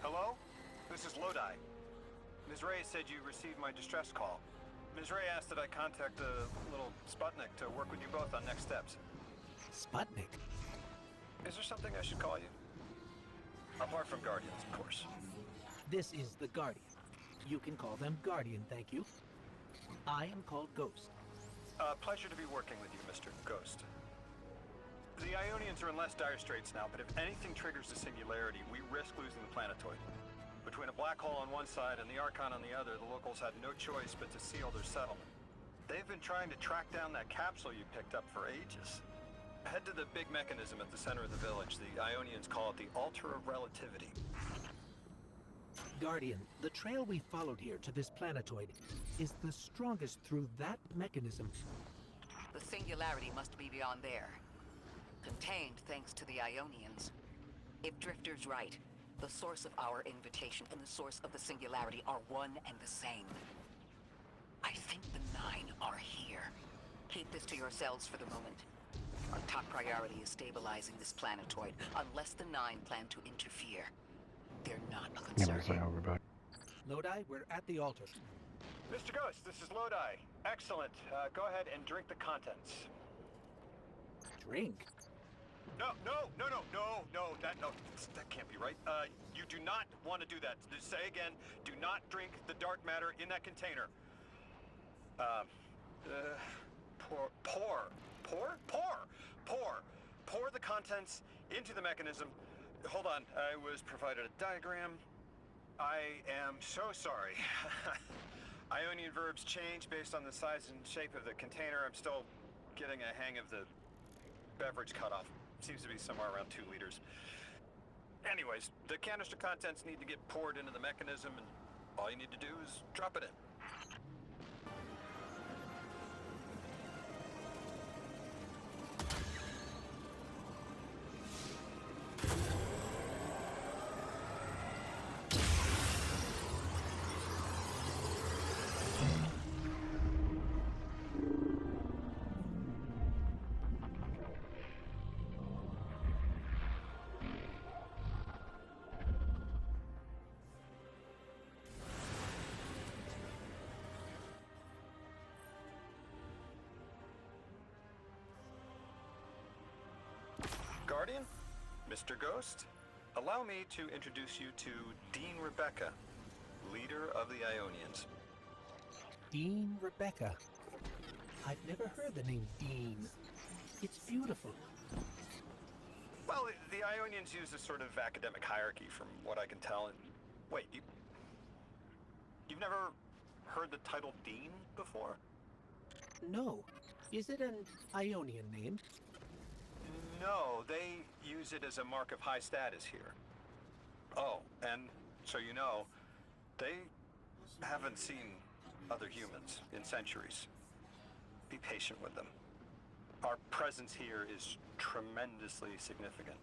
Hello? This is Lodi. Ms. Ray said you received my distress call. Ms. Ray asked that I contact the little Sputnik to work with you both on next steps. Sputnik? Is there something I should call you? Apart from Guardians, of course. This is the Guardian. You can call them Guardian, thank you. I am called Ghost. Pleasure to be working with you, Mr. Ghost. The Ionians are in less dire straits now, but if anything triggers the singularity, we risk losing the planetoid. Between a black hole on one side and the Archon on the other, the locals had no choice but to seal their settlement. They've been trying to track down that capsule you picked up for ages. Head to the big mechanism at the center of the village. The Ionians call it the Altar of Relativity. Guardian, the trail we followed here to this planetoid is the strongest through that mechanism. The singularity must be beyond there. Contained thanks to the Ionians. If Drifter's right, the source of our invitation and the source of the singularity are one and the same. I think the Nine are here. Keep this to yourselves for the moment. Our top priority is stabilizing this planetoid, unless the Nine plan to interfere. They're not a concern. Lodi, we're at the altar. Mr. Ghost, this is Lodi. Excellent. Go ahead and drink the contents. Drink? No, that can't be right. You do not want to do that. Just say again, do not drink the dark matter in that container. Pour the contents into the mechanism. Hold on, I was provided a diagram. I am so sorry. Ionian verbs change based on the size and shape of the container. I'm still getting a hang of the beverage cutoff. Seems to be somewhere around 2 liters. Anyways, the canister contents need to get poured into the mechanism, and all you need to do is drop it in. Guardian, Mr. Ghost, allow me to introduce you to Dean Rebecca, leader of the Ionians. Dean Rebecca. I've never heard the name Dean. It's beautiful. Well, the Ionians use a sort of academic hierarchy from what I can tell. And wait, you've never heard the title Dean before? No. Is it an Ionian name? No, they use it as a mark of high status here. Oh, and so you know, they haven't seen other humans in centuries. Be patient with them. Our presence here is tremendously significant.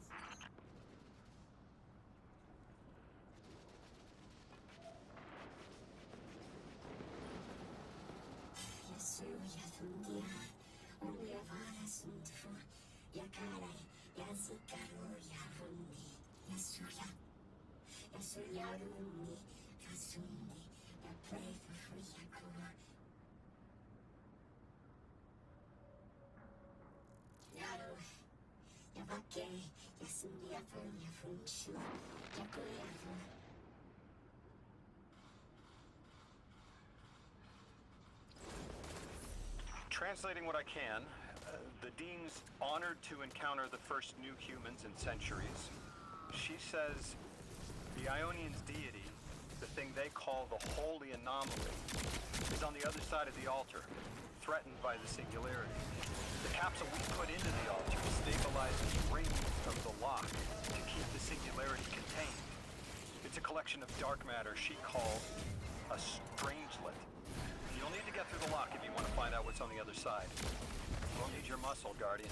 Translating what I can, the Dean's honored to encounter the first new humans in centuries. She says the Ionians' deity, the thing they call the Holy Anomaly, is on the other side of the altar, threatened by the singularity. The capsule we put into the altar stabilizes the rings of the lock to keep the singularity contained. It's a collection of dark matter she called a strangelet. You'll need to get through the lock if you want to find out what's on the other side. We'll need your muscle, Guardian.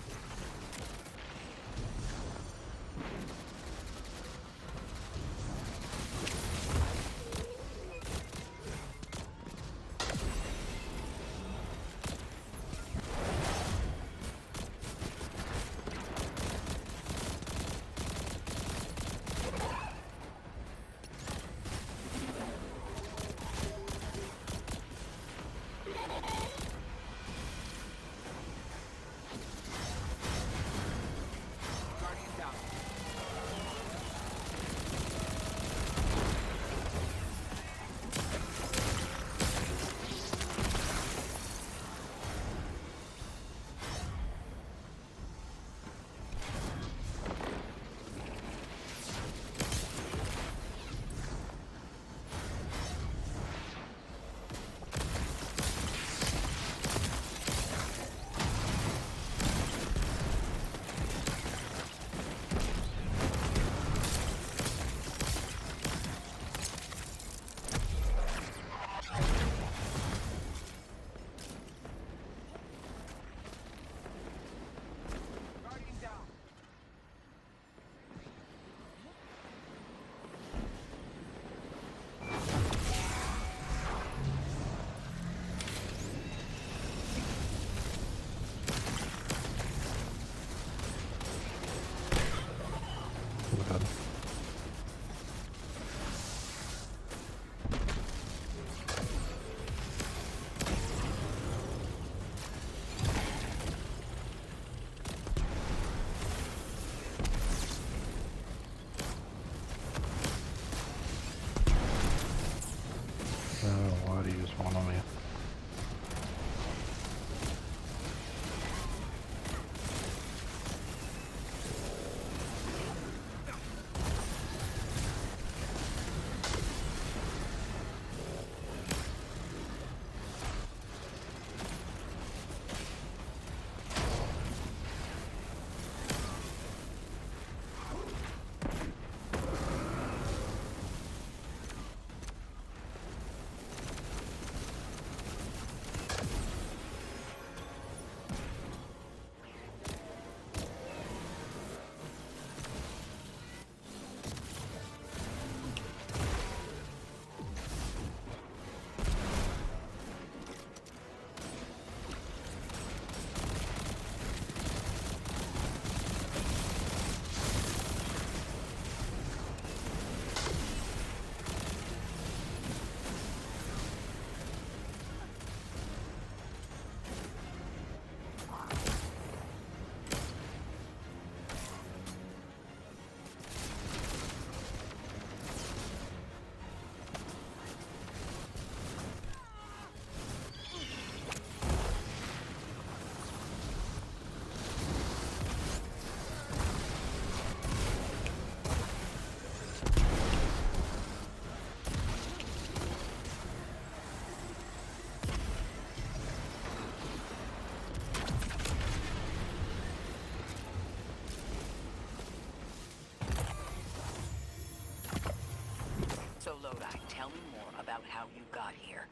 how you got here.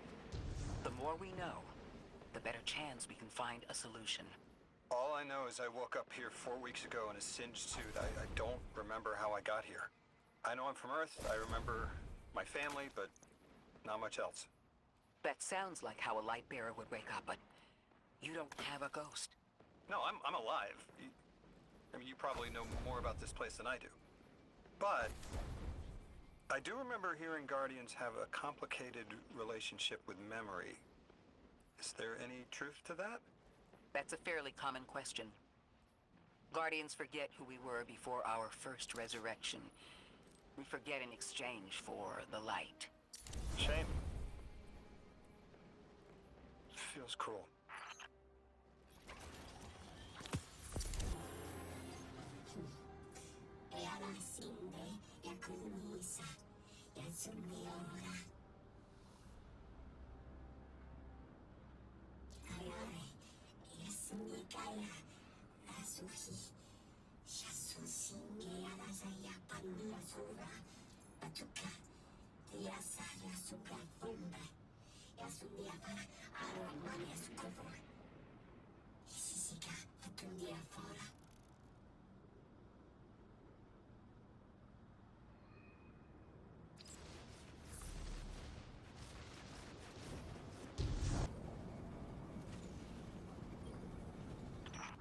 The more we know, the better chance we can find a solution. All I know is I woke up here 4 weeks ago in a singed suit. I don't remember how I got here. I know I'm from Earth. I remember my family, but not much else. That sounds like how a light bearer would wake up, but you don't have a ghost. No, I'm alive. I mean, you probably know more about this place than I do. But I do remember hearing Guardians have a complicated relationship with memory. Is there any truth to that? That's a fairly common question. Guardians forget who we were before our first resurrection. We forget in exchange for the light. Shame. Feels cruel.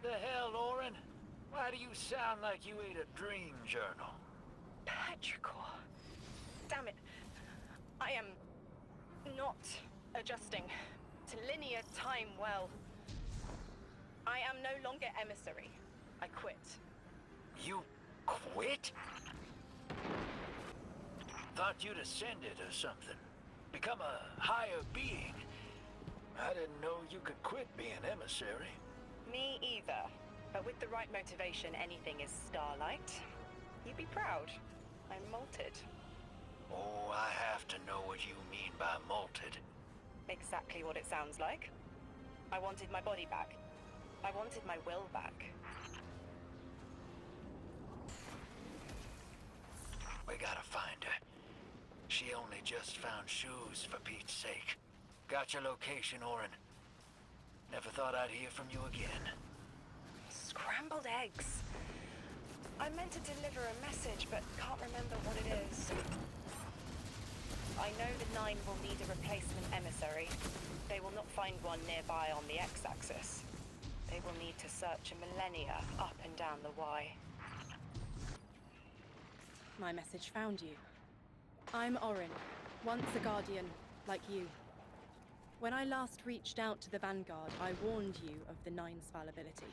The hell, Orin? Why do you sound like you ate a dream journal? Petrichor. Damn it. I am not adjusting to linear time well. I am no longer emissary. I quit. You quit? Thought you'd ascended or something. Become a higher being. I didn't know you could quit being emissary. Me either. But with the right motivation, anything is Starlight. You'd be proud. I'm molted. Oh, I have to know what you mean by molted. Exactly what it sounds like. I wanted my body back. I wanted my will back. We gotta find her. She only just found shoes, for Pete's sake. Got your location, Orin. Never thought I'd hear from you again. Scrambled eggs. I meant to deliver a message, but can't remember what it is. I know the Nine will need a replacement emissary. They will not find one nearby on the X-axis. They will need to search a millennia up and down the Y. My message found you. I'm Orin, once a Guardian, like you. When I last reached out to the Vanguard, I warned you of the Nine's fallibility.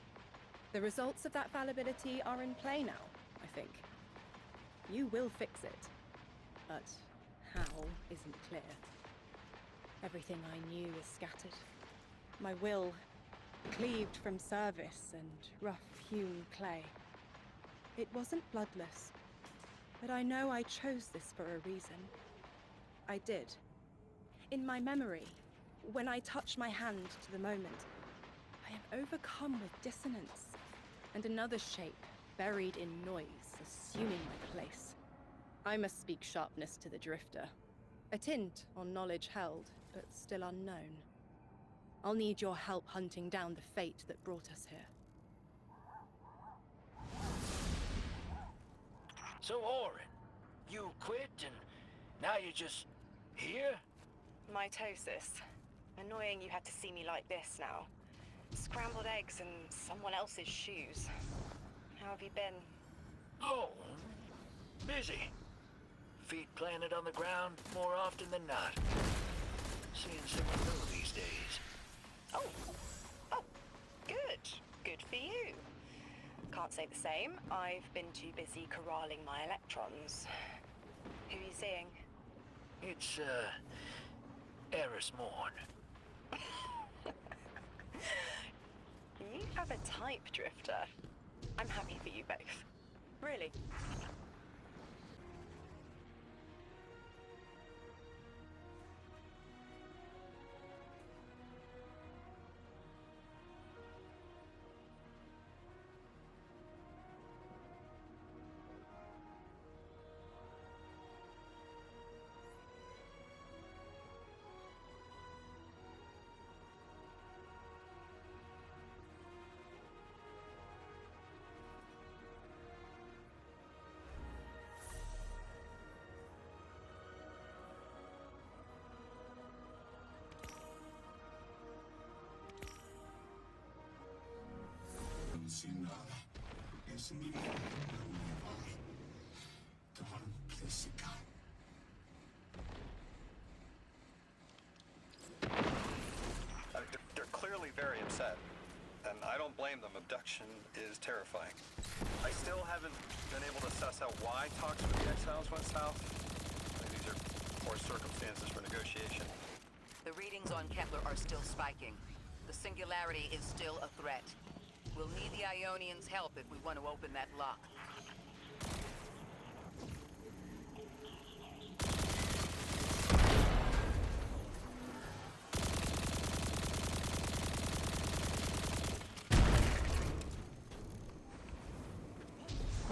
The results of that fallibility are in play now, I think. You will fix it. But how isn't clear. Everything I knew is scattered. My will, cleaved from service and rough-hewn clay. It wasn't bloodless, but I know I chose this for a reason. I did. In my memory, when I touch my hand to the moment, I am overcome with dissonance, and another shape, buried in noise, assuming my place. I must speak sharpness to the Drifter. A tint on knowledge held, but still unknown. I'll need your help hunting down the fate that brought us here. So, Orin, you quit and now you're just here? Mitosis. Annoying you had to see me like this now. Scrambled eggs and someone else's shoes. How have you been? Oh, busy. Feet planted on the ground more often than not. Seeing someone new these days. Oh, good. Good for you. Can't say the same. I've been too busy corralling my electrons. Who are you seeing? It's, Eris Morn. You have a type, Drifter. I'm happy for you both. Really. sin nada. Es mi mundo medieval. Dawn Jessica. They're clearly very upset, and I don't blame them. Abduction is terrifying. I still haven't been able to suss out why talks with the exiles went south. I mean, these are poor circumstances for negotiation. The readings on Kepler are still spiking. The singularity is still a threat. We'll need the Ionians' help if we want to open that lock.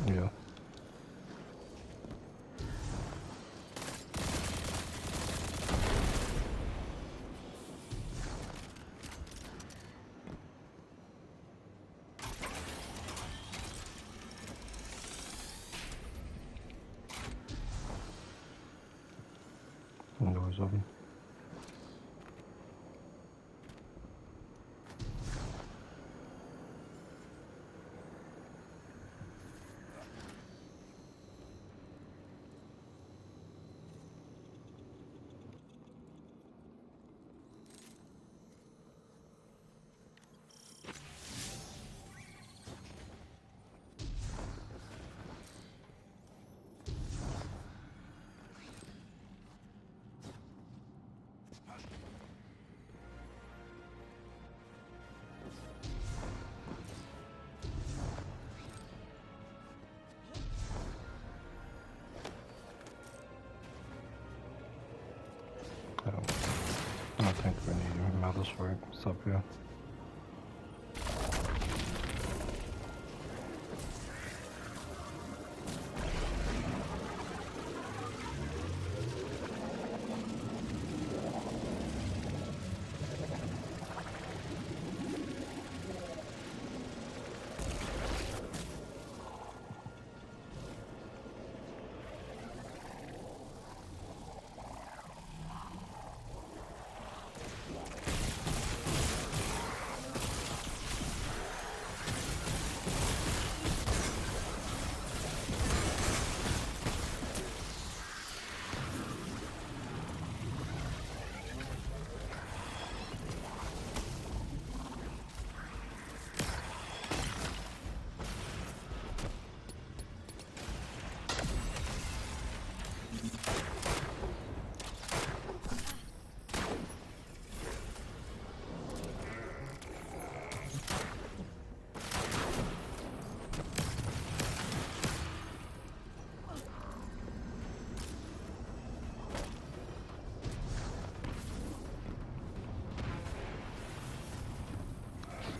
Yeah. Doors open. I don't think we need metals for it. It's up here.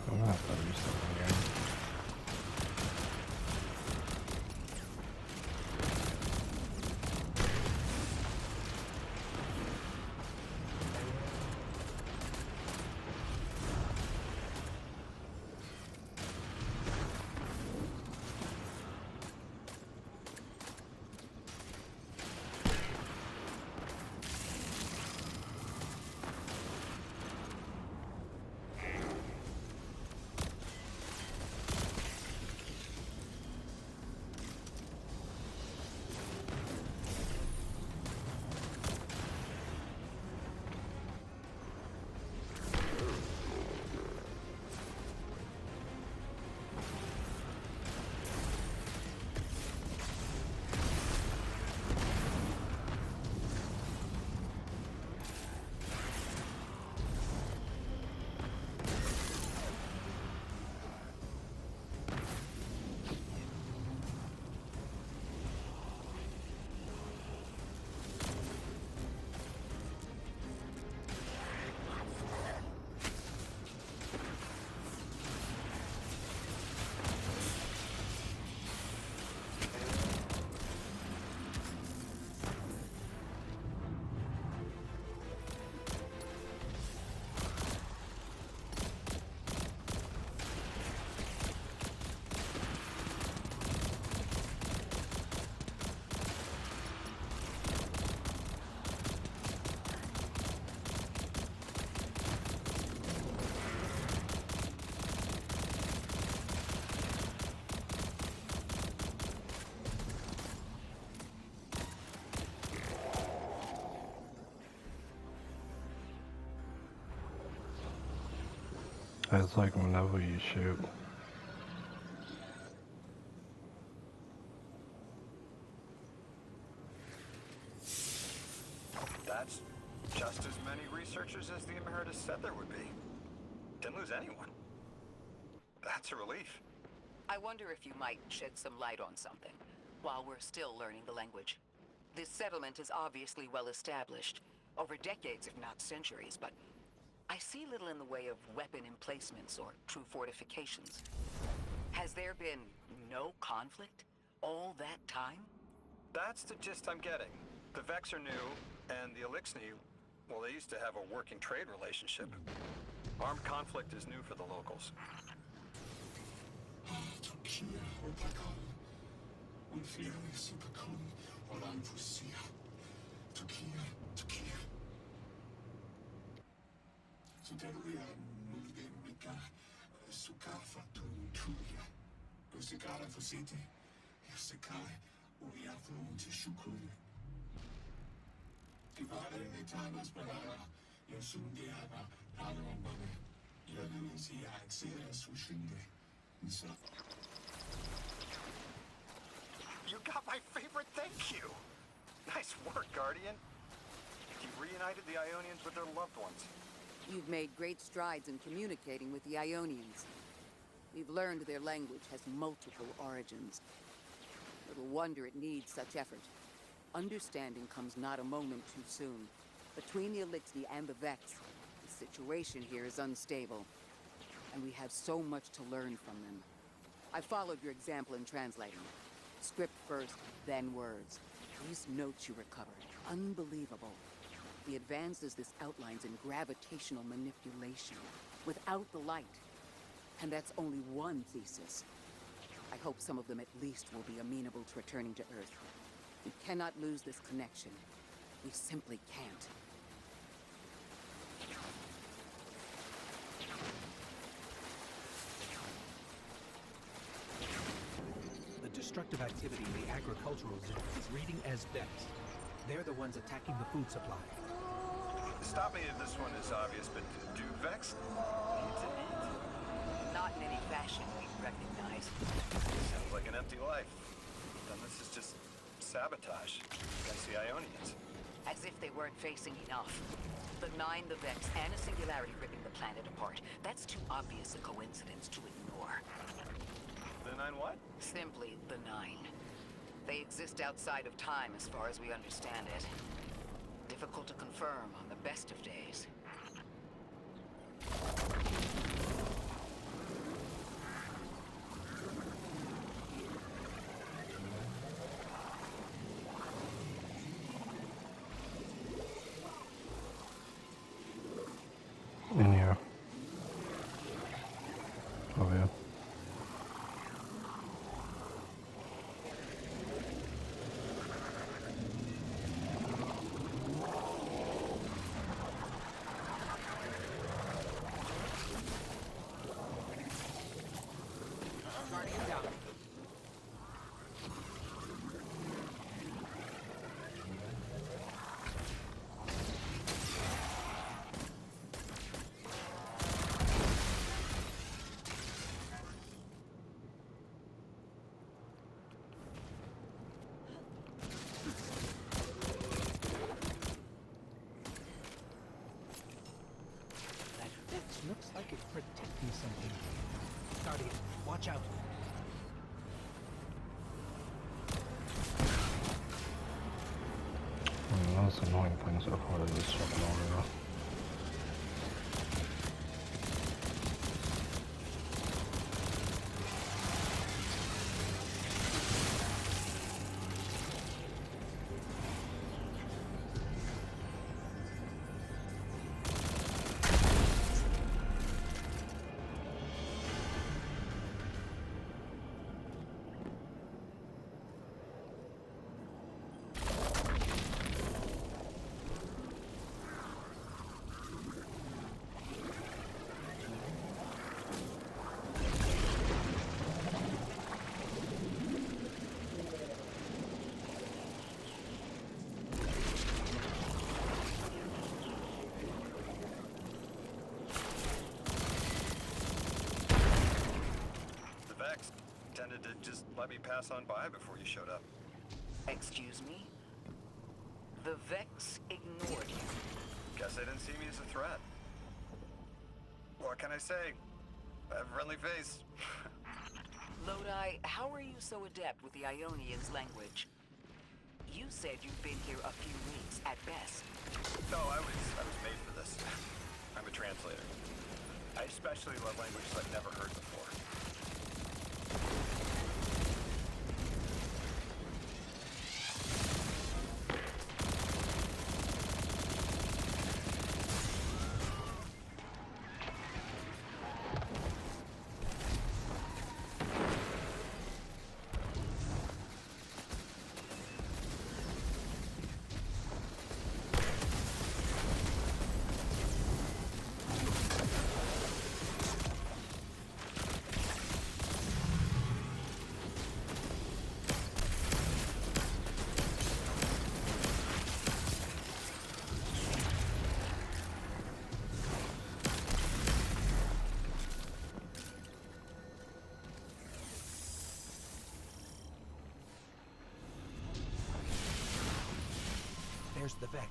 I'm gonna have to do something again. It's like whenever you shoot. That's just as many researchers as the Emeritus said there would be. Didn't lose anyone. That's a relief. I wonder if you might shed some light on something while we're still learning the language. This settlement is obviously well established, over decades if not centuries, but I see little in the way of weapon emplacements or true fortifications. Has there been no conflict all that time? That's the gist I'm getting. The Vex are new, and the Elixni, well, they used to have a working trade relationship. Armed conflict is new for the locals. Turkiya Ortakan. Unflere Superkon Olan Fusia. Turkiya. Suderia Muldenrika Sukafa Tuntuya. Usikara Fusiti. Yasakai Uyafun Tishukun. Divare Netanas Balala. Yasundiana Palomane. Yalusia Xera Sushinde. You got my favorite thank you! Nice work, Guardian. You've reunited the Ionians with their loved ones. You've made great strides in communicating with the Ionians. We've learned their language has multiple origins. Little wonder it needs such effort. Understanding comes not a moment too soon. Between the Elixni and the Vex, the situation here is unstable. And we have so much to learn from them. I followed your example in translating. Script first, then words. These notes you recovered, unbelievable. The advances this outlines in gravitational manipulation, without the light. And that's only one thesis. I hope some of them at least will be amenable to returning to Earth. We cannot lose this connection. We simply can't. The destructive activity in the agricultural zone is reading as Vex. They're the ones attacking the food supply. Stop me if this one is obvious, but do Vex need to eat? Not in any fashion we recognize. Sounds like an empty life. Then this is just sabotage against the Ionians. As if they weren't facing enough. The Nine, the Vex, and a singularity ripping the planet apart. That's too obvious a coincidence to ignore. The Nine what? Simply the Nine. They exist outside of time as far as we understand it. Difficult to confirm on the best of days. In here. Oh yeah. That Vex looks like it's protecting something. Guardian, watch out. That's annoying things so far to just swap it over. pretended to just let me pass on by before you showed up. Excuse me? The Vex ignored you. Guess they didn't see me as a threat. What can I say? I have a friendly face. Lodi, how are you so adept with the Ionian's language? You said you've been here a few weeks at best. No, I was made for this. I'm a translator. I especially love languages I've never heard before. There's the Vex.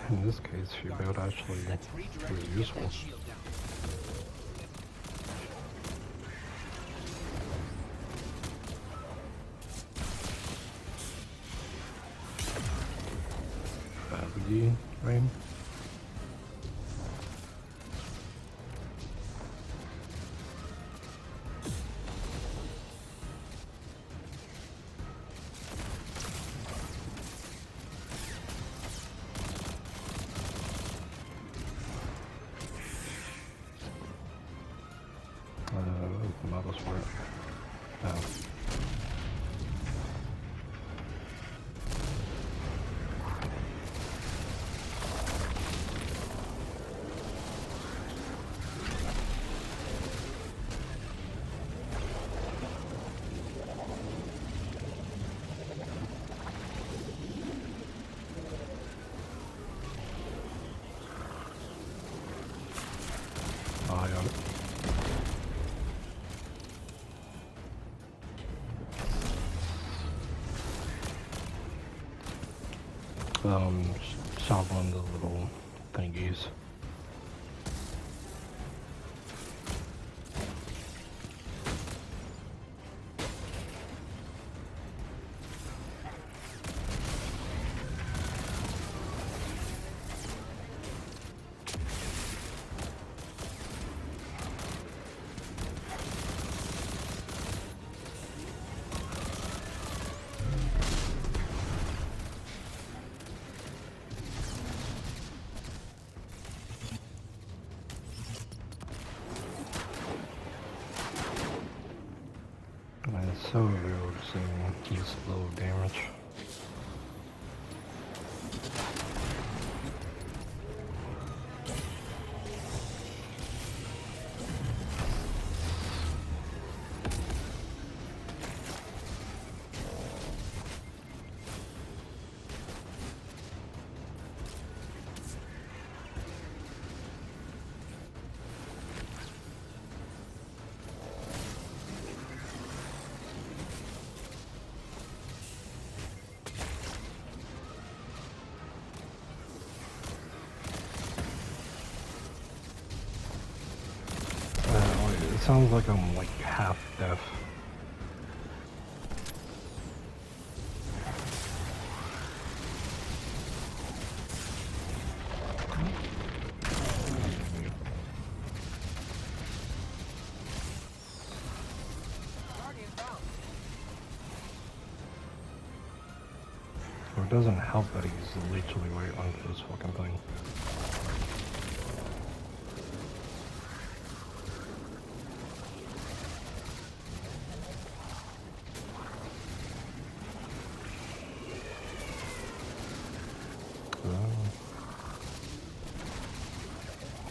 In this case, your build actually pretty useful. Badly, right? Models for it. Oh. I got it. Shot one of the little thingies. It's so real seeing this low damage. sounds like I'm like half deaf. Or it doesn't help that he's literally right onto this fucking thing.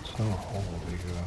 It's not a hole, digga.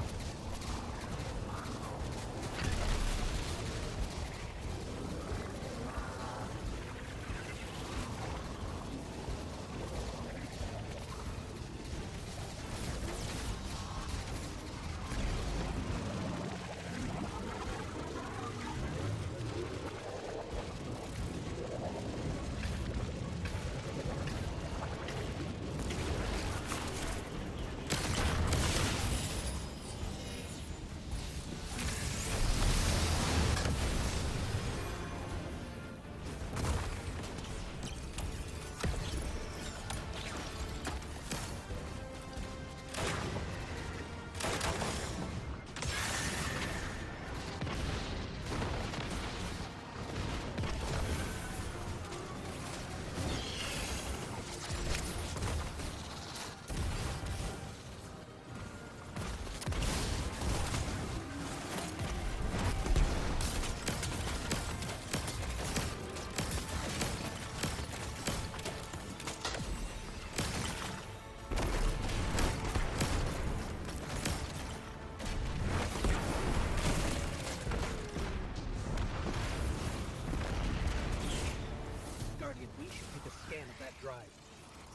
Guardian, we should take a scan of that drive.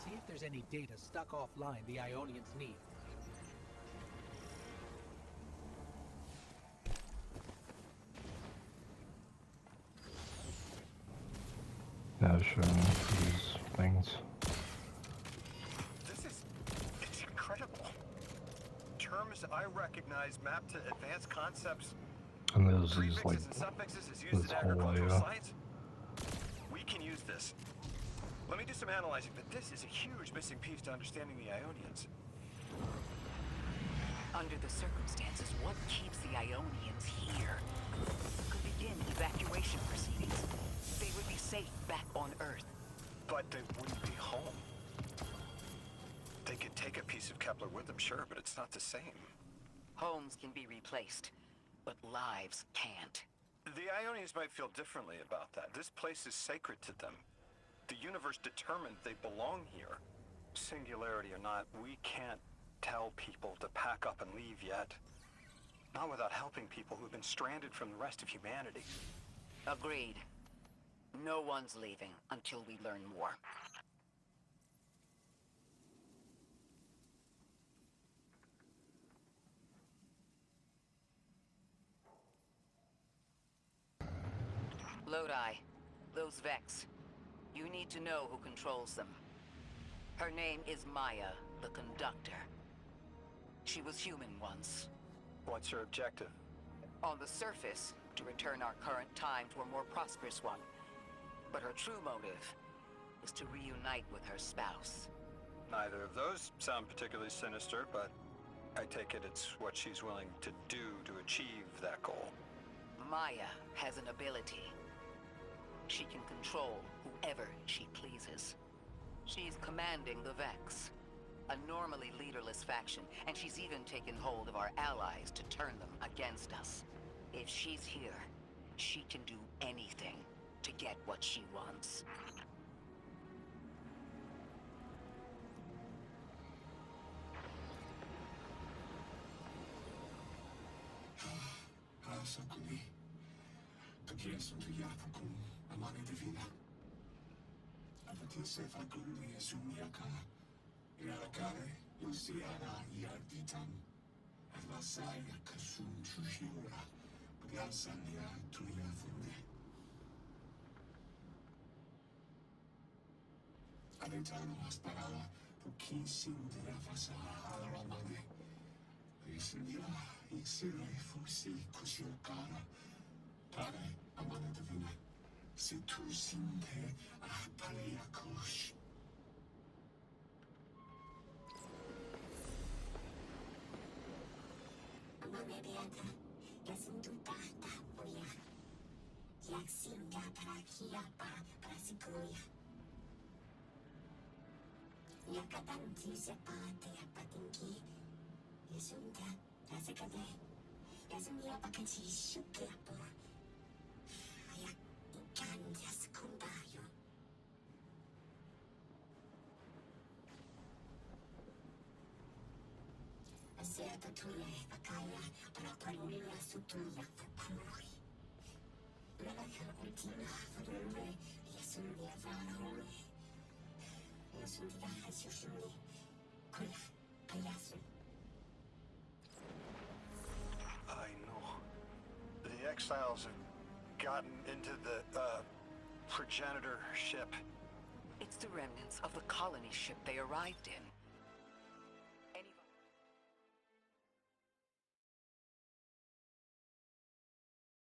See if there's any data stuck offline the Ionians need. Yeah, shouldn't use things. It's incredible. Terms I recognize mapped to advanced concepts. And there's these like Prefixes and suffixes is used this in whole agricultural layer. science. We can use this. Let me do some analyzing, but this is a huge missing piece to understanding the Ionians. Under the circumstances, what keeps the Ionians here? Could begin evacuation proceedings. They would be safe back on Earth. But they wouldn't be home. They could take a piece of Kepler with them, sure, but it's not the same. Homes can be replaced, but lives can't. The Ionians might feel differently about that. This place is sacred to them. The universe determined they belong here. Singularity or not, we can't tell people to pack up and leave yet. Not without helping people who've been stranded from the rest of humanity. Agreed. No one's leaving until we learn more. Lodi, those Vex. You need to know who controls them. Her name is Maya, the Conductor. She was human once. What's her objective? On the surface, to return our current time to a more prosperous one. But her true motive is to reunite with her spouse. Neither of those sound particularly sinister, but I take it it's what she's willing to do to achieve that goal. Maya has an ability. She can control whoever she pleases. She's commanding the Vex, a normally leaderless faction, and she's even taken hold of our allies to turn them against us. If she's here, she can do anything to get what she wants. Asa kuni. Takiasun tu yapakun. Amani divina. Avati sefa kuni sumiaka. Irakare. Luciana yarditan. Avasaya kasun chushura. Pgasania tuya funde. Aventano asparala. Pukin sindira fasa alamane. Isindira. Iksire fusi kusiokara. Tare amana divina. Situ sinte apaleakosh. Amane beata. Yasinduta tapuya. Yaksinga parakia parasikulia. Yakatanti sepate apatinki. Yasunda razakade. Yasumia pakachi shukiapo. Ayak ikan yaskundayo. Aserta tule pakaya parapalulia sutuya fukuri. Lelaka ultima furure. Yasumia varahuri. Yasumia hasushuri. Kula payasu. I know. The exiles have gotten into the, progenitor ship. It's the remnants of the colony ship they arrived in.